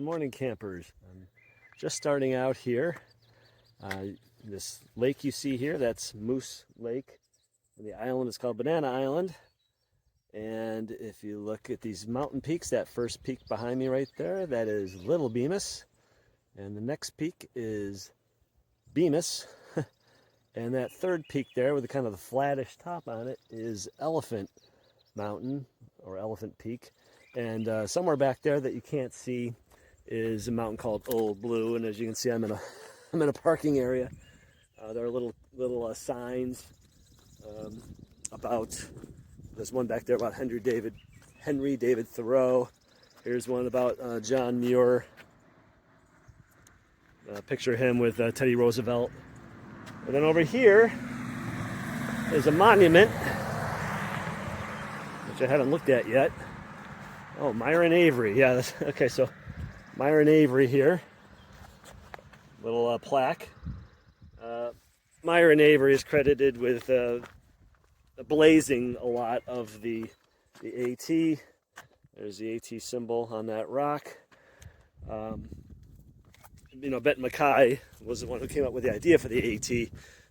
morning, campers. I'm just starting out here. This lake you see here, that's Moose Lake. The island is called Banana Island. And if you look at these mountain peaks, that first peak behind me right there, that is Little Bemis. And the next peak is Bemis. And that third peak there with the kind of the flattish top on it is Elephant Mountain or Elephant Peak. And somewhere back there that you can't see is a mountain called Old Blue. And as you can see, I'm in a parking area. There are little signs about. There's one back there about Henry David Thoreau. Here's one about John Muir. Picture him with Teddy Roosevelt. And then over here is a monument, which I haven't looked at yet. Oh, Myron Avery. Yeah, okay, so Myron Avery here. Little plaque. Myron Avery is credited with blazing a lot of the AT. There's the AT symbol on that rock. Benton Mackay was the one who came up with the idea for the AT,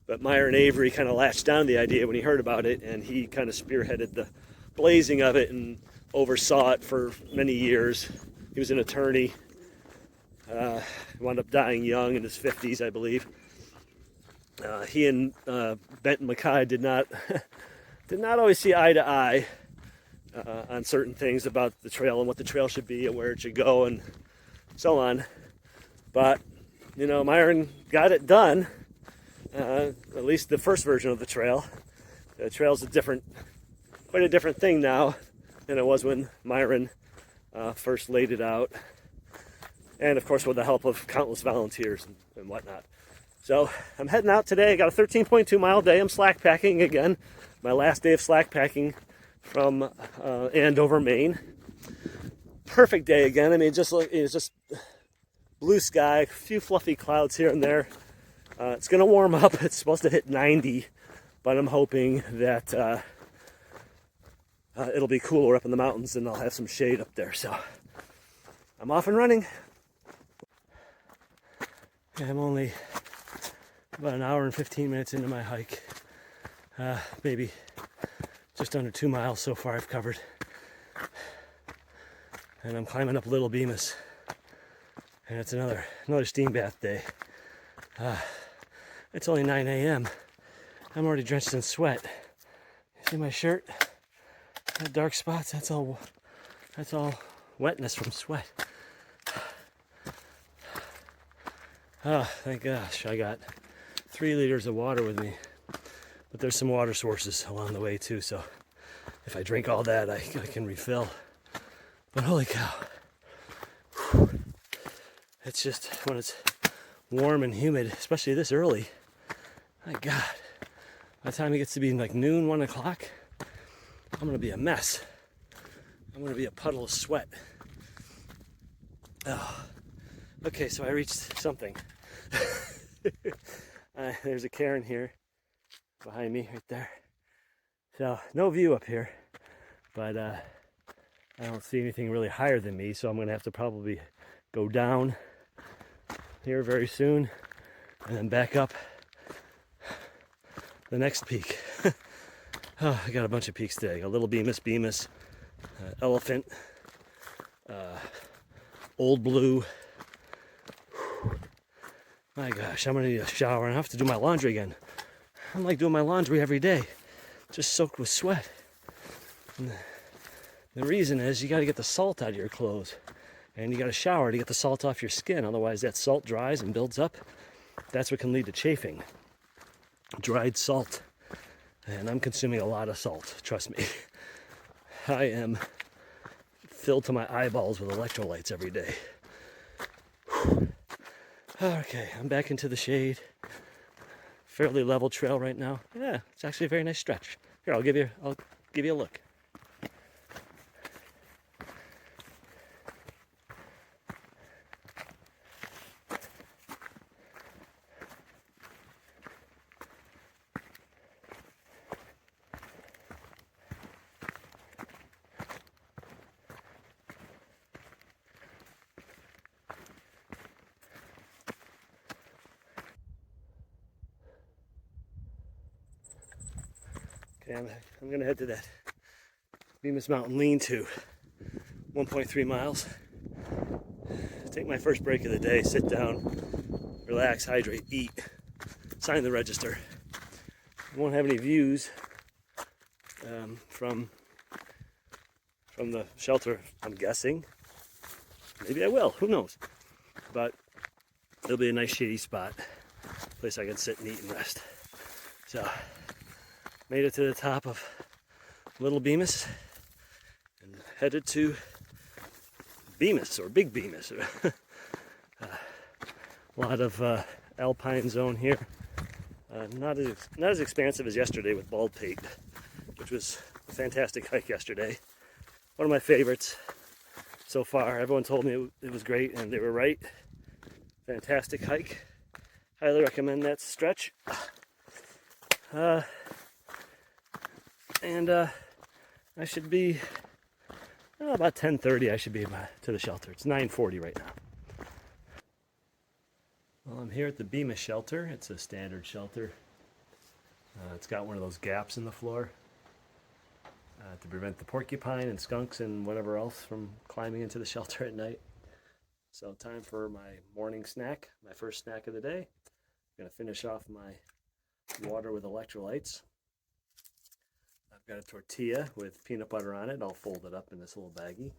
but Myron Avery kind of latched on the idea when he heard about it, and he kind of spearheaded the blazing of it and oversaw it for many years. He was an attorney. He wound up dying young in his 50s, I believe. He and Benton Mackay did not always see eye to eye on certain things about the trail and what the trail should be and where it should go and so on. But, Myron got it done, at least the first version of the trail. The trail's quite a different thing now than it was when Myron first laid it out. And, of course, with the help of countless volunteers and whatnot. So, I'm heading out today. I got a 13.2 mile day. I'm slack packing again. My last day of slack packing from Andover, Maine. Perfect day again. I mean, it's just blue sky, a few fluffy clouds here and there. It's going to warm up. It's supposed to hit 90, but I'm hoping that it'll be cooler up in the mountains and I'll have some shade up there. So I'm off and running. I'm only about an hour and 15 minutes into my hike. Maybe just under 2 miles so far I've covered. And I'm climbing up Little Bemis. And it's another steam bath day. It's only 9 a.m. I'm already drenched in sweat. See my shirt? That dark spots, that's all wetness from sweat. Oh, thank gosh, I got 3 liters of water with me. But there's some water sources along the way too, so if I drink all that, I can refill. But holy cow. Whew. It's just when it's warm and humid, especially this early. My God. By the time it gets to be like noon, 1 o'clock, I'm going to be a mess. I'm going to be a puddle of sweat. Oh. Okay, so I reached something. There's a cairn here behind me right there. So no view up here, but I don't see anything really higher than me, so I'm going to have to probably go down here very soon and then back up the next peak. Oh, I got a bunch of peaks today. A Little Bemis, Elephant, Old Blue. My gosh, I'm gonna need a shower and I have to do my laundry again. I'm like doing my laundry every day, just soaked with sweat. And the reason is you gotta get the salt out of your clothes and you gotta shower to get the salt off your skin. Otherwise that salt dries and builds up. That's what can lead to chafing. Dried salt. And I'm consuming a lot of salt, trust me. I am filled to my eyeballs with electrolytes every day. Whew. Okay, I'm back into the shade. Fairly level trail right now. Yeah, it's actually a very nice stretch. Here, I'll give you a look. Okay, I'm gonna head to that Bemis Mountain lean-to, 1.3 miles. Take my first break of the day, sit down, relax, hydrate, eat, sign the register. I won't have any views from the shelter, I'm guessing. Maybe I will, who knows? But it'll be a nice shady spot, place I can sit and eat and rest. So, made it to the top of Little Bemis and headed to Bemis, or Big Bemis. A lot of alpine zone here. Not as expansive as yesterday with Baldpate, which was a fantastic hike yesterday. One of my favorites so far. Everyone told me it was great, and they were right. Fantastic hike. Highly recommend that stretch. I should be about 10:30. I should be to the shelter. It's 9:40 right now. Well, I'm here at the Bemis shelter. It's a standard shelter. It's got one of those gaps in the floor to prevent the porcupine and skunks and whatever else from climbing into the shelter at night. So time for my morning snack, my first snack of the day. I'm going to finish off my water with electrolytes. I've got a tortilla with peanut butter on it. I'll fold it up in this little baggie.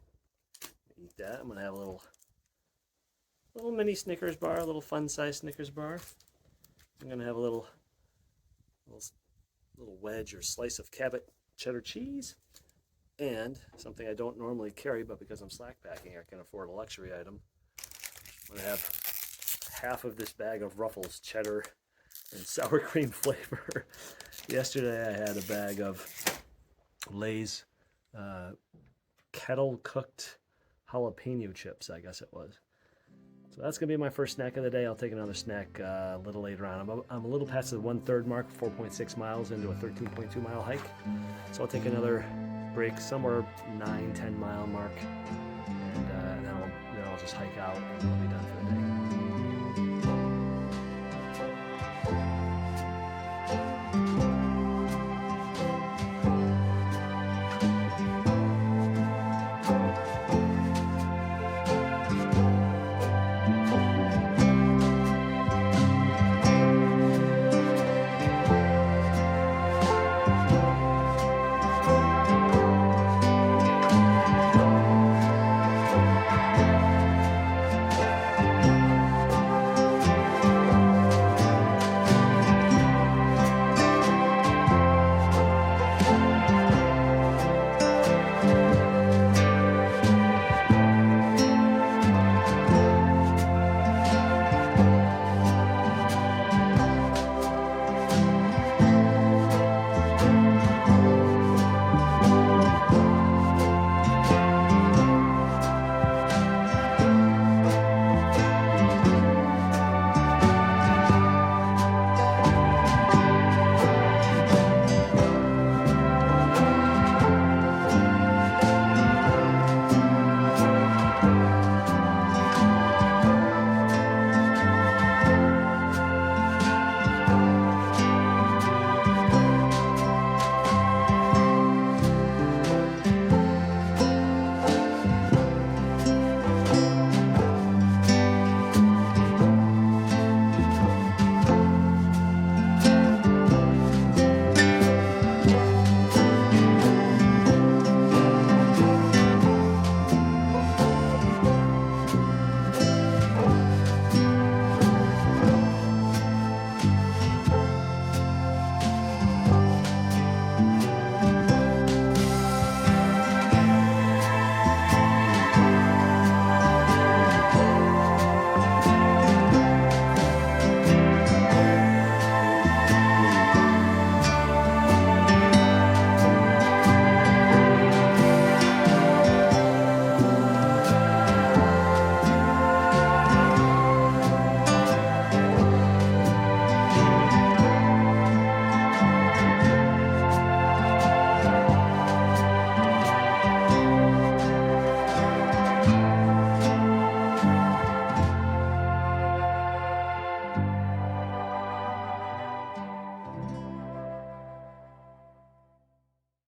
Eat that. I'm going to have a little mini Snickers bar, a little fun-sized Snickers bar. I'm going to have a little wedge or slice of Cabot cheddar cheese, and something I don't normally carry, but because I'm slack packing, I can afford a luxury item. I'm going to have half of this bag of Ruffles cheddar and sour cream flavor. Yesterday I had a bag of Lay's kettle cooked jalapeno chips, I guess it was. So that's going to be my first snack of the day. I'll take another snack a little later on. I'm a little past the 1/3 mark, 4.6 miles into a 13.2 mile hike. So I'll take another break somewhere 9-10 mile mark, and then I'll just hike out and I'll be done for the day.